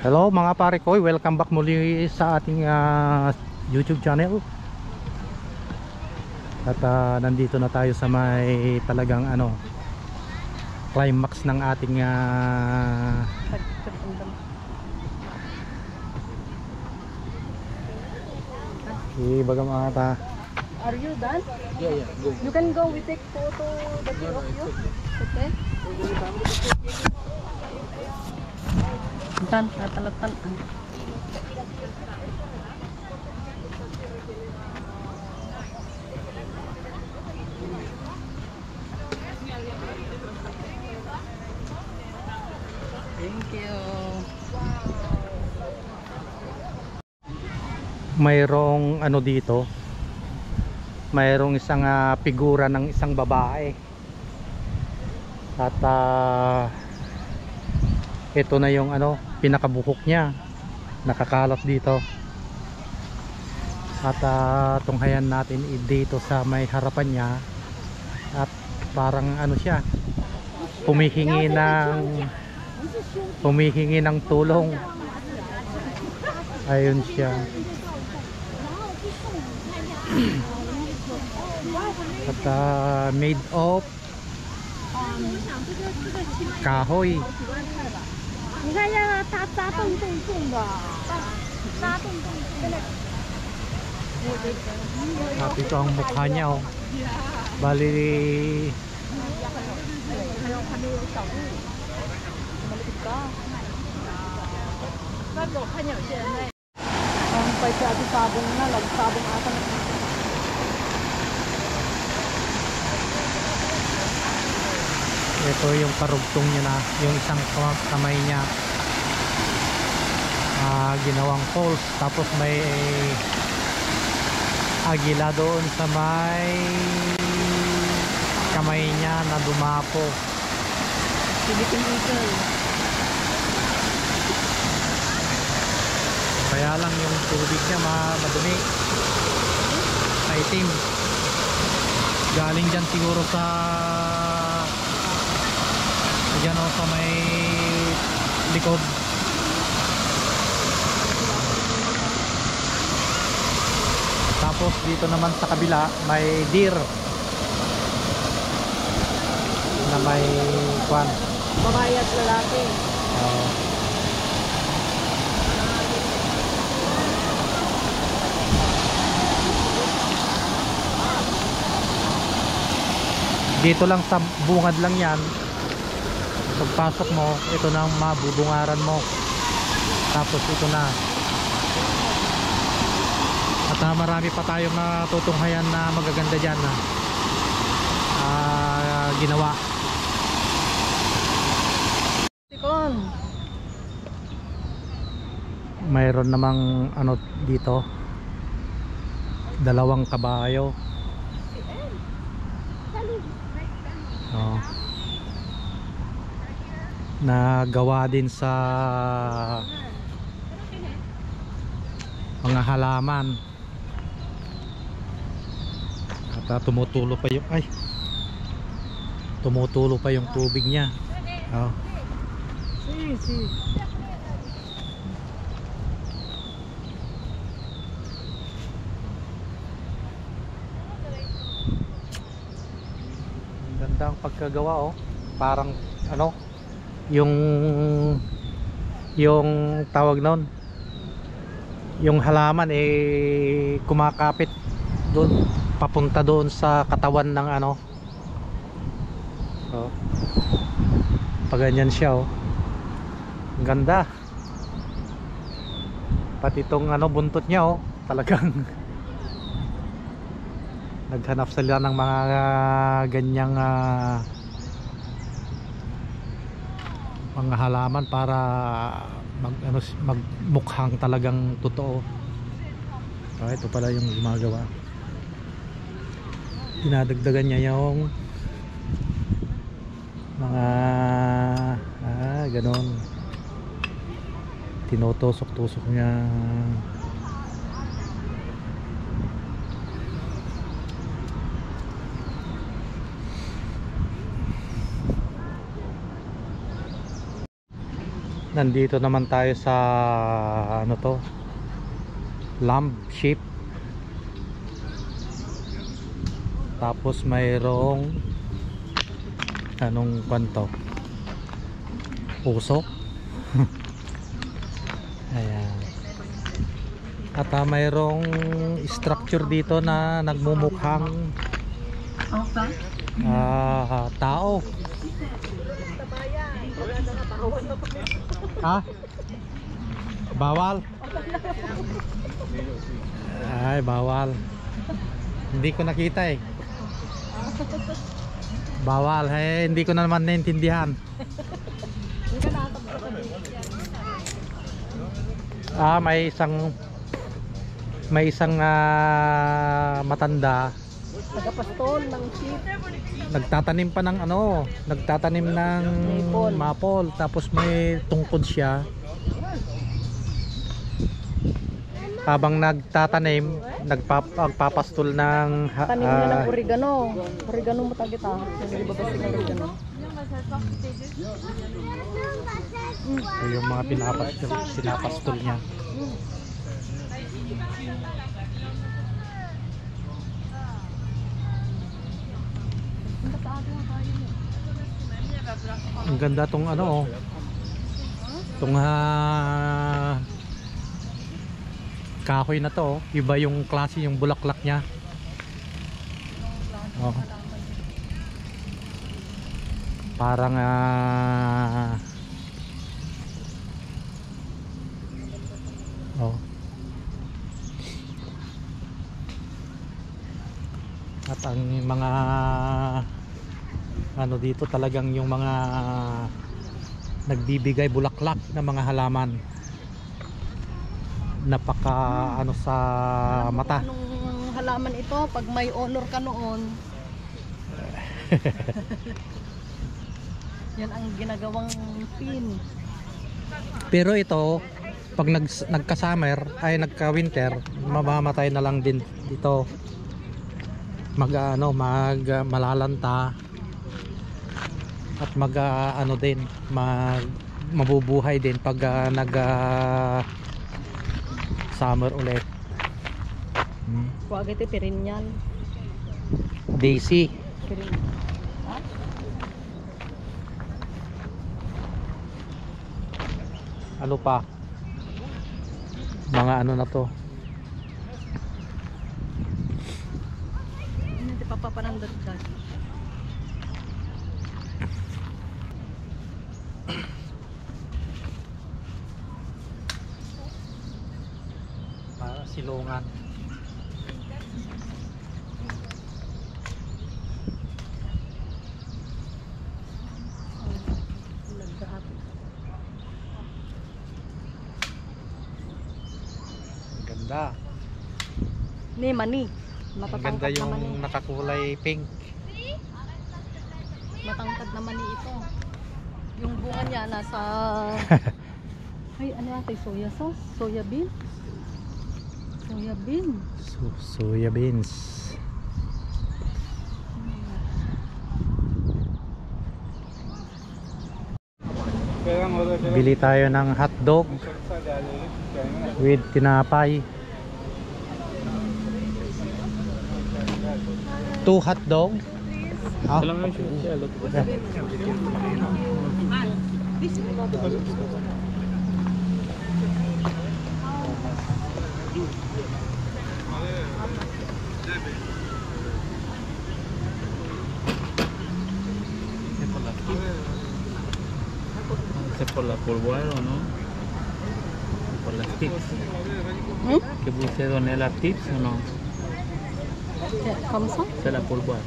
Hello mga pare ko, welcome back muli sa ating YouTube channel. At nandito na tayo sa may talagang climax ng ating ibaga mga ta. Are you done? Yeah, go. You can go, we take photo the two of you. Okay? Done, natalatan. Thank you. Mayroong dito, mayroong isang figura ng isang babae. At ito na yung pinakabuhok niya, nakakalat dito. At tunghayan natin dito sa may harapan niya. At parang siya, humihingi ng tulong. Ayun siya. At made of kahoy. 你看一下它扎洞洞洞的，扎洞洞洞的。 At ito ang mukha niya, oh. Bali ito yung karugtong niya na, yung isang kamay niya ginawang poles, tapos may agila doon sa may kamay niya na dumapo. Philippine Eagle. Kaya lang yung tubig niya madumi, itim. Galing dyan siguro sa sa may likod. Tapos dito naman sa kabila may deer na may kwan. Babae at lalaki. Dito lang sa bungad lang yan. Pagpasok mo, ito na ang mabubungaran mo. Tapos ito na. At marami pa tayong natutunghayan na magaganda dyan na ginawa. Tikon. Mayroon namang dito, dalawang kabayo. Na gawa din sa mga halaman. At tumutulo pa yung tumutulo pa yung tubig niya. Si. Ganda ang pagkagawa, parang yung tawag noon, yung halaman kumakapit doon, papunta doon sa katawan ng pag ganyan siya, ang ganda. Pati itong buntot niya, talagang naghanap sila ng mga ganyang mga halaman para magmukhang talagang totoo. Ito pala yung gumagawa. Dinadagdagan niya yung mga ganon. Tinutusok-tusok niya. Nandito naman tayo sa ano to, lamb sheep. Tapos mayroong anong kwanto, usok. Ayan. At mayroong structure dito na nagmumukhang tao. Ha? Bawal? Ay, bawal. Hindi ko nakita eh. Bawal. Eh, hindi ko na naman naintindihan. May isang matanda Tagapastol ng sheep. nagtatanim pa ng ano, nagtatanim ng maple, tapos may tungkod siya. Habang nagtatanim, nagpapastol ng Tanim niya ng oregano. Oregano mo tagita. Hindi ba kasi ng oregano? Ito yung mga pinapastol niya. Ang ganda tong ano, tong kahoy na to, iba yung klase, yung bulaklak niya. Oh. Parang oh. At ang mga ano dito talagang yung mga nagbibigay bulaklak na mga halaman, napaka ano sa mata. Anong halaman ito pag may honor ka noon? Yan ang ginagawang pin. Pero ito pag nagka-summer ay nagka-winter, mamamatay na lang din dito. Malalanta at ano din, mabubuhay din pag summer ulit. Huwag ito perennial. Daisy. Ha? Ano pa? Mga ano na to. Hindi papapanandagdag. Para silungan. Ganda. Ni mani. Ang ganda Matatangkad yung naman eh. nakakulay pink. Matangkad naman ni ito. Yung bunga niya nasa ay ano ate, soya sauce, soya bean. Soya bean. Soya beans. Bili tayo ng hotdog with tinapay. 2 hotdog. Ah. Por la polvoada, ¿no? Por las tips. ¿Que puse doné las tips o no? Comme ça? C'est la polvoada.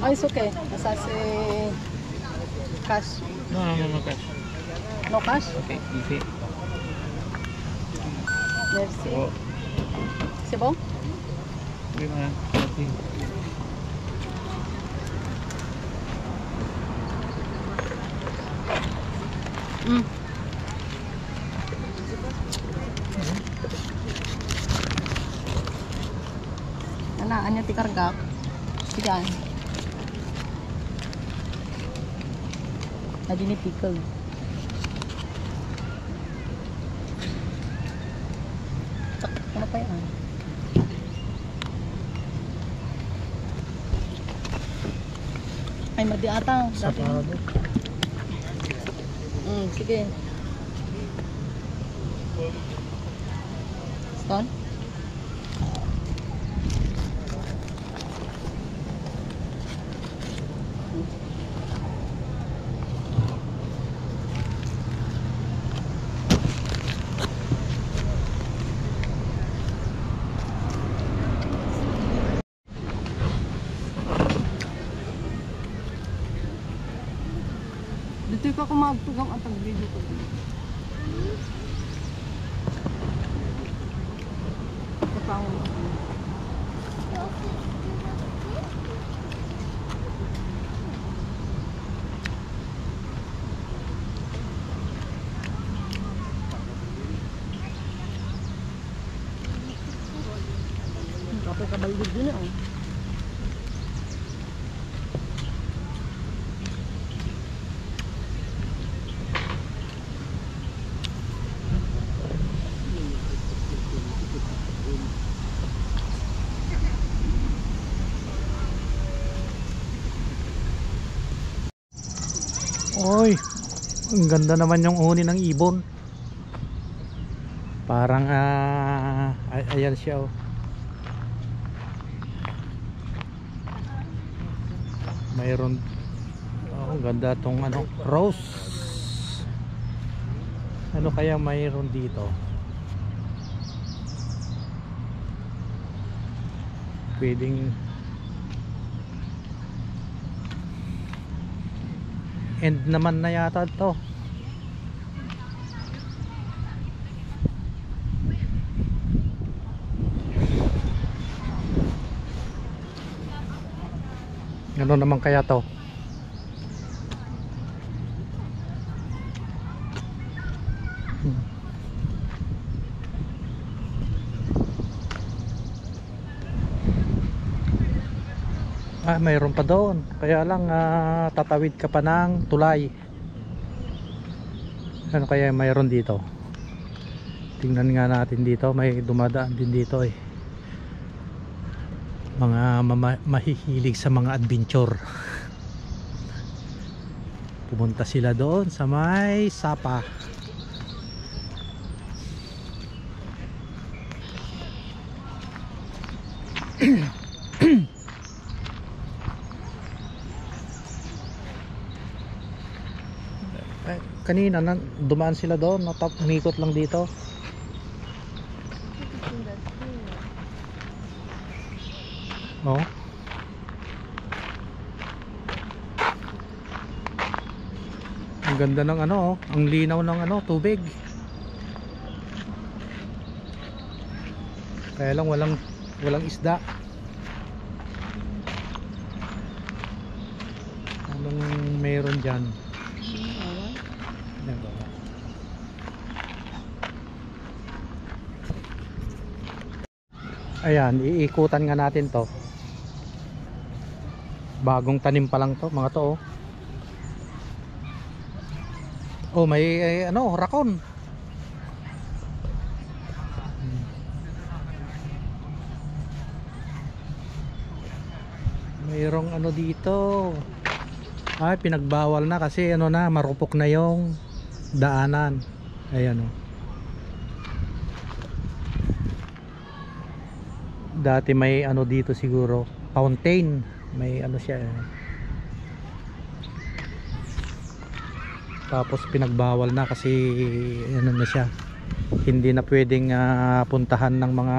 Ah, it's okay. Ça c'est cash. No cash. No cash? Ok, ici. Merci. Oh, C'est bon? oui, madame. Merci. Mm. Anaan niya tikargak. Diyan. Adi ni pickle. Tak, ano pa yan? Ay, madi ata. Dati. Sapado. Sige. Stone? Dito ka kumagtugang ang pag-video ko. Kapangon ako. Kapag kabalid din eh. Oy, ang ganda naman yung uni ng ibon. Parang ayan siya oh. Mayroon ang ganda tong ano, rose. Ano kaya mayroon dito? Pwedeng end naman na yata to. Ano naman kaya to? Mayroon pa doon. Kaya lang tatawid ka pa ng tulay. Ano kaya mayroon dito? Tingnan nga natin dito. May dumadaan din dito eh. Mga mahihilig sa mga adventure. Pumunta sila doon sa may Sapa. Kanina dumaan sila doon, umikot lang dito. Oh. Ang ganda ng ano, ang linaw ng ano, tubig. Kaya lang walang isda. Anong meron diyan? Ayan, iikutan nga natin to. Bagong tanim pa lang to, mga to oh. Oh, may ano, rakon. Mayroong ano dito. Ay, pinagbawal na kasi ano na, marupok na yung daanan. Ayan oh. Dati may ano dito siguro, fountain, may ano siya eh. Tapos pinagbawal na kasi ano na siya, hindi na pwedeng puntahan ng mga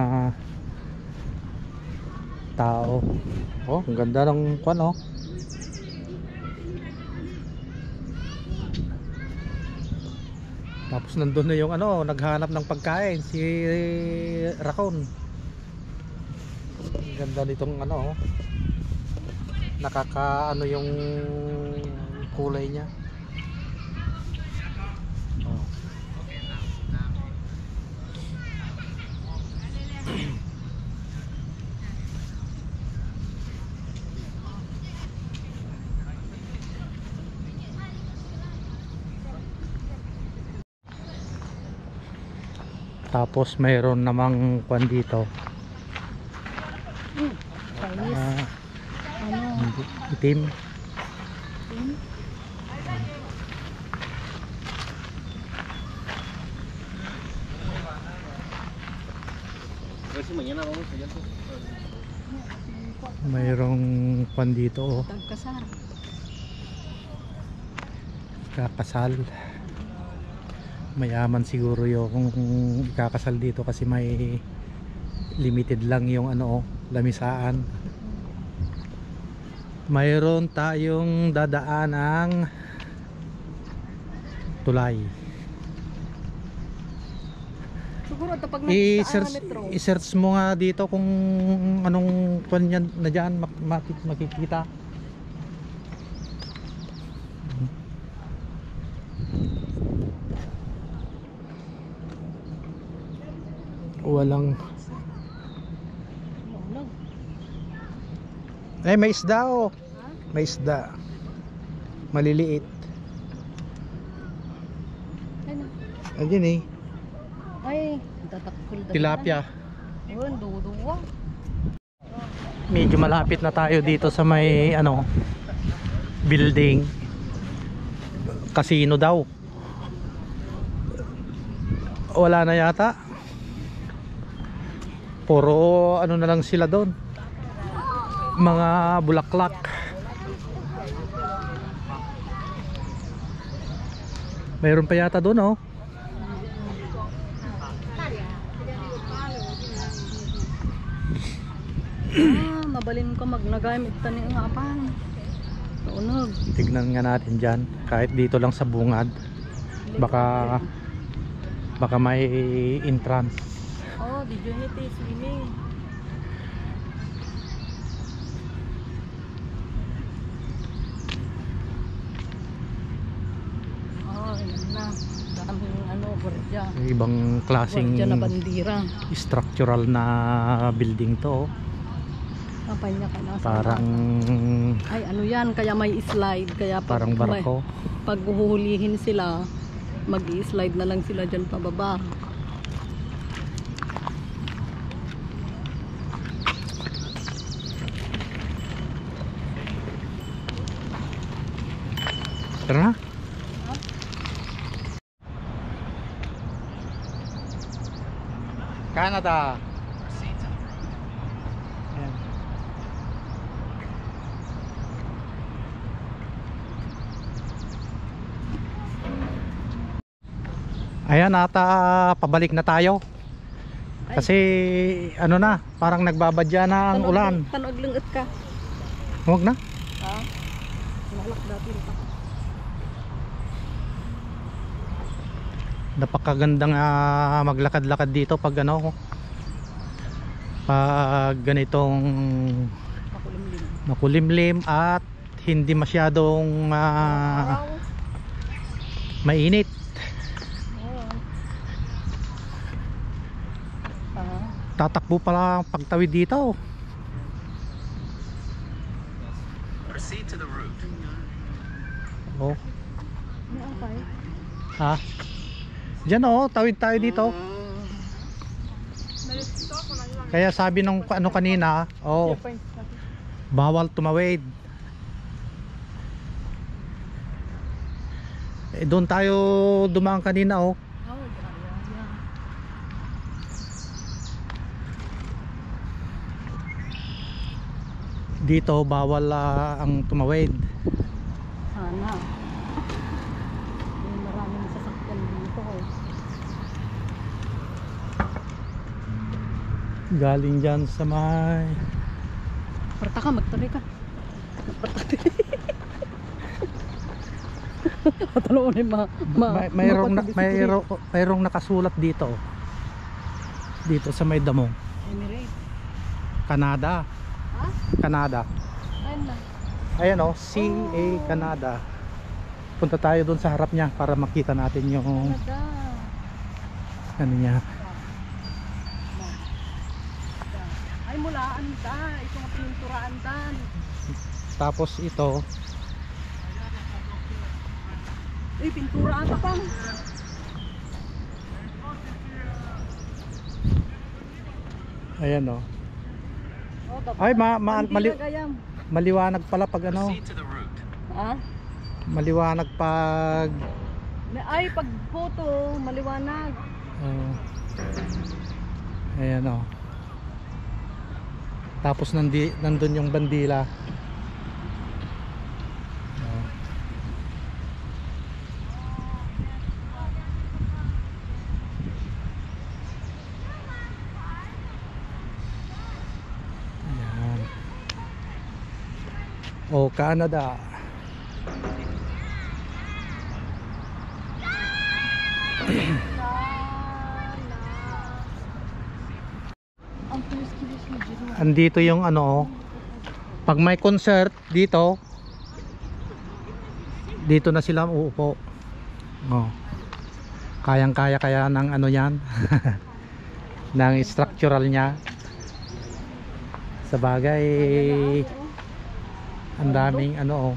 tao. Oh, ang ganda ng kwan oh. Tapos nandun na yung ano, naghanap ng pagkain si Rakon. Ang ganda nitong ano, nakakaano yung kulay niya. Oh. Tapos mayroon namang kwan dito. Chinese. Ah, Ano? itim. Mayroong kwan dito, oh. Tagkasar. Kakasal. Mayaman siguro yung ikakasal dito kasi may limited lang yung ano, oh, lamisaan. Mayroon tayong dadaanang tulay. Siguro ito pag nagdaan ng metro. I-search mo nga dito kung anong kwan yan na dyan makikita. Walang Ano? may isda, oh. Ha? May isda. Maliliit. Ano? Ayun eh. Ay, tatakul. Tilapia. Ayun, duwa. Medyo malapit na tayo dito sa may ano, building. Casino daw. Wala na yata. Puro ano na lang sila doon. Mga bulaklak. Mayroon pa yata doon, oh. Mabalin ko magnagamit tani nga pa. Tunog. Tignan nga natin dyan. Kahit dito lang sa bungad. Baka may entrance. Oh, di unity swimming. Oh, yun na. Daming ano, gwardiya. Ibang klaseng Gwardiya na bandira. structural na building to, oh. Kampanya ka na. Parang Ay, ano yan, kaya may slide. Kaya pag, parang barako. pag huhulihin sila, mag-i-slide na lang sila dyan pababa. Tara na. Canada. Ayan. Ayan, ata pabalik na tayo. Ay. Kasi ano na, parang nagbabadya na ang ulan. Tanog lungat ka. Huwag na. Ha? Malak dati rin ako. Napakagandang maglakad-lakad dito pag ano, pag ganitong Makulimlim. makulimlim at hindi masyadong mainit. Tatakbo pala ang pagtawid dito. Proceed to the route. Oh. Okay. Ha? Diyan, oh, tawid tayo dito. Kaya sabi nung ano kanina, oh, bawal tumawid. Eh, doon tayo dumaan kanina, oh. Dito bawal ang tumawid. Sana. May maraming sasakyan dito. Galing dyan sa may Parta ka, magtari ka. Patalo ni mayroong nakasulat dito. Dito sa may damo. Emirates. Canada. Ha? Canada. Ayun na. Ayan, oh, CA Canada. Punta tayo doon sa harap niya para makita natin yung Canada. ano niya. Ay, mulaan da. Ito nga pinunturaan dan. Tapos ito, Uy, pinturaan ka pang. Ayan oh. Oh, Ay, bandila gayam. maliwanag pala pag ano. Proceed to the route. Ah? Maliwanag pag Ay, pag photo, maliwanag. ayan oh. Tapos nandun yung bandila. Oh. Ayan. Oh, Canada. Ang kilos-kilos mo dito. Andito yung ano oh. Pag may concert dito na sila uupo. Oh. Kayang-kaya kaya ng ano yan. ng structural niya. Sa bagay ang daming ano oh.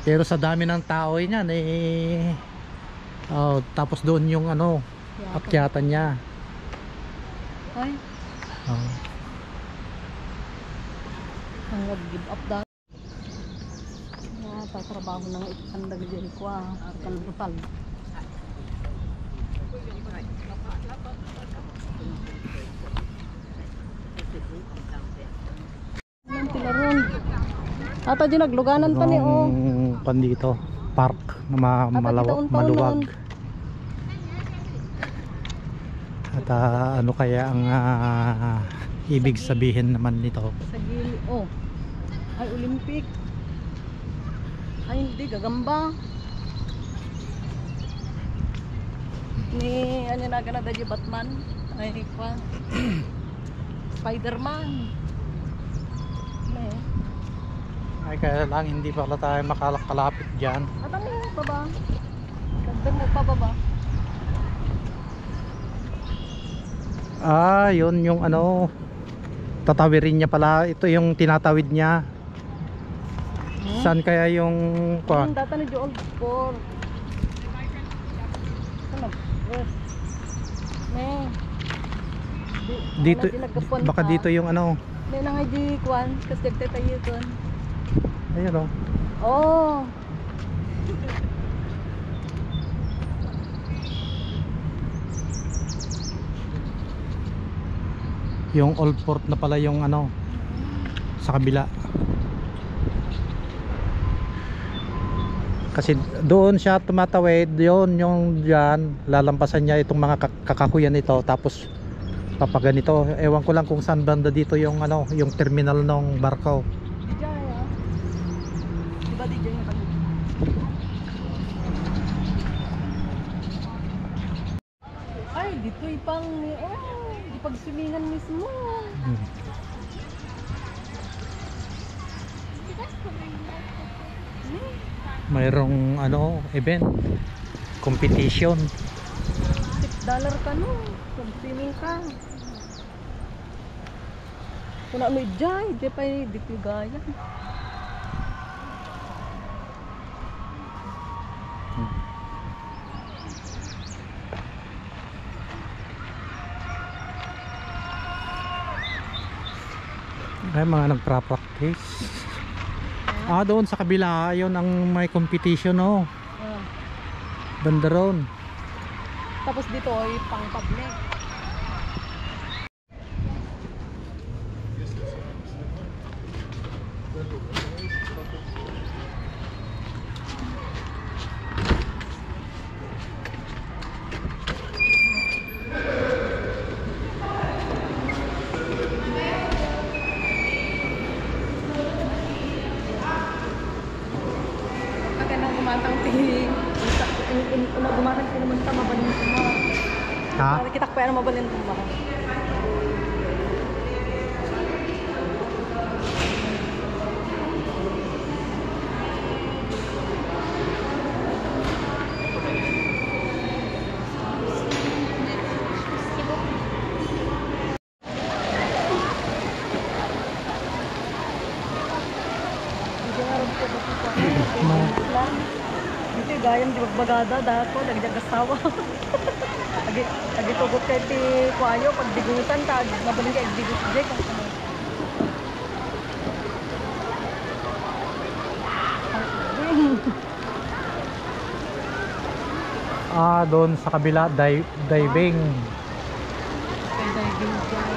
Pero sa dami ng tao niyan eh oh, tapos doon yung ano akyatan niya. Ay, Oh. ang nag-give up dahil. Tatrabaho ng ikandag dyan ko akan brutal. Anong tilaron? Ata dyan nagluganan pa ni oh. Pan dito park na maluwag. At ano kaya ang ibig sabihin naman nito? Sa gili, oh. Ay, Olympic. Ay, hindi, gagamba. Ni, ano na ganada di Batman? Ay, kwa. Spider-Man. May. Ay kaya lang hindi pala tayo makakalapit dyan. At ano yung baba? Dagdag mo pa baba. Yun yung ano tatawirin niya pala. Ito yung tinatawid niya. Saan kaya yung Yung data ni Joel Sport. Ano? Yes. May. dito baka dito yung ano. May nangay di kwan. Kasi dagtatayo doon. Ayun oh. Oh. Yung Old Port na pala yung ano sa kabila. Kasi doon siya tumatawid, yun yung dyan, lalampasan niya itong mga kakakuyan ito, tapos papaganito. Ewan ko lang kung saan banda dito yung ano, yung terminal ng barko. DJ ah. Diba DJ nga kami? Ay, dito ipang di pagsulingan mismo. Mayroong ano, event, competition. $6 ka no. Pag-swimming ka. Kung ano dyan, di pa di pa gaya. Ay, mga nagpra-practice. Doon sa kabila, yun ang may competition oh. Ah. Banda ron. Tapos dito ay pang public. Gumatang tingin. Gumatang tingin naman sa mabalin ko mo. Ha? Kita ko pa mabalin ko mo. Dito gayam di magbagada dako nagdag asawa. Lagi tugot kay ti kuayo pag digutan ta, mabaling kay digut jay kung ano. Doon sa kabila, diving. Kay diving dyan.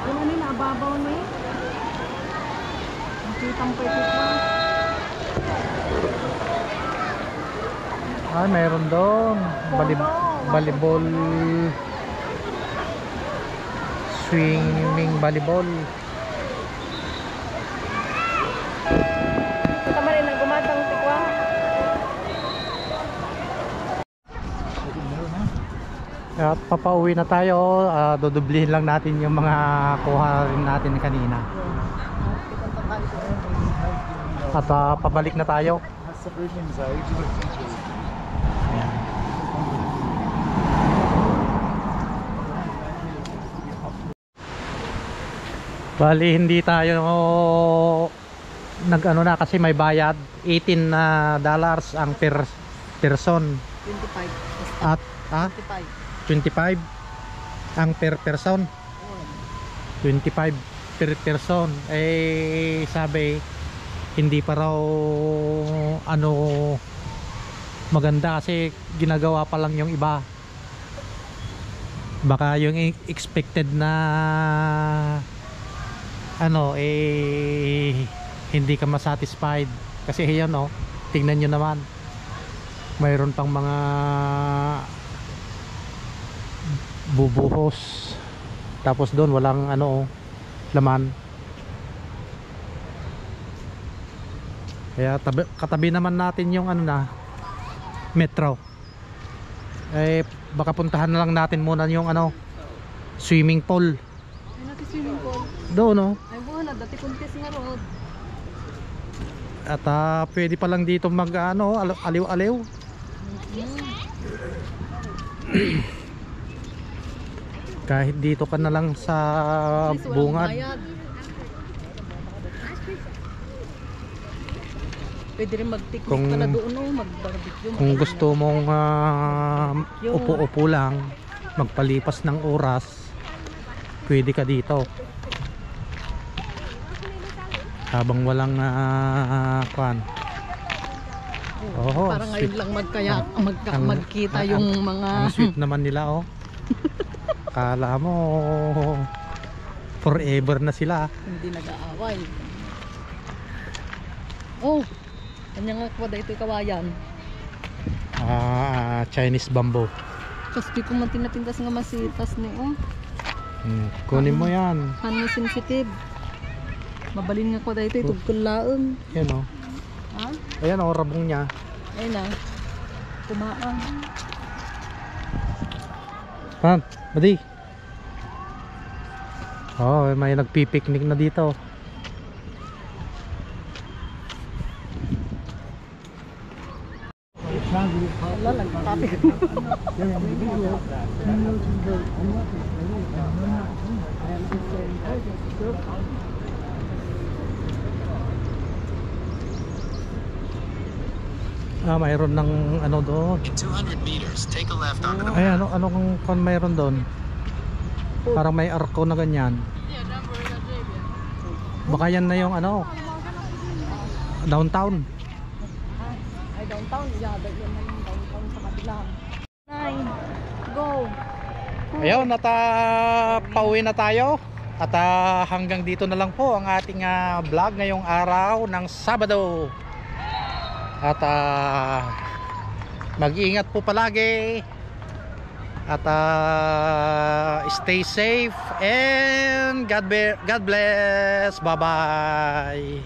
Ano ni naababaw ni? Nakitang pwede ko. Mayroon doon. Volleyball. Swimming volleyball. Kita man rin ang gumatang tikwa. At papauwi na tayo. Dudublihin lang natin yung mga kuha rin natin kanina. At pabalik na tayo. Ayan. Bali hindi tayo nag-ano na kasi may bayad. $18 ang per person. 25. At 25. 25 ang per person. 25 per person. Sabi hindi pa raw ano maganda kasi ginagawa pa lang yung iba. Baka yung expected na ano hindi ka masatisfied kasi yan tingnan nyo naman mayroon pang mga bubuhos tapos doon walang laman. Kaya katabi naman natin yung metro. Baka puntahan na lang natin muna yung swimming pool. Ay natin swimming pool. Doon Ay buwan na dati kuntis nga road. At pwede pa lang dito mag aliw-aliw. Kahit dito ka na lang sa bungad. Pwede rin mag-picnic Kung- pala doon mag-barbecue. Kung gusto mong upo-upo lang, magpalipas ng oras, pwede ka dito. Habang walang Parang ngayon lang magkita yung mga ang sweet naman nila Kala mo forever na sila. hindi nag-aaway. Oh, kanya nga kwa dito kawayan. Chinese bamboo. Kasi di ko man tinapintas nga masitas ni Kunin mo yan. Ano sensitive. Mabalin nga kwa dito tugkulaon. Yan Ha? Ayan rabong niya. Ayun na. Kumaan. Badi. May nagpipiknik na dito. Wala lang topic. Mayroon ng doon. In 200 meters, take a left onto the Ay, kung mayroon doon? Parang may arko na ganyan. Baka yan na yung downtown. Ay, downtown. Yeah, yan na yung downtown sa kabila. 9. Go. Ayun, pauwi na tayo. At hanggang dito na lang po ang ating vlog ngayong araw ng Sabado. At mag-iingat po palagi. At stay safe and God bless. Bye bye.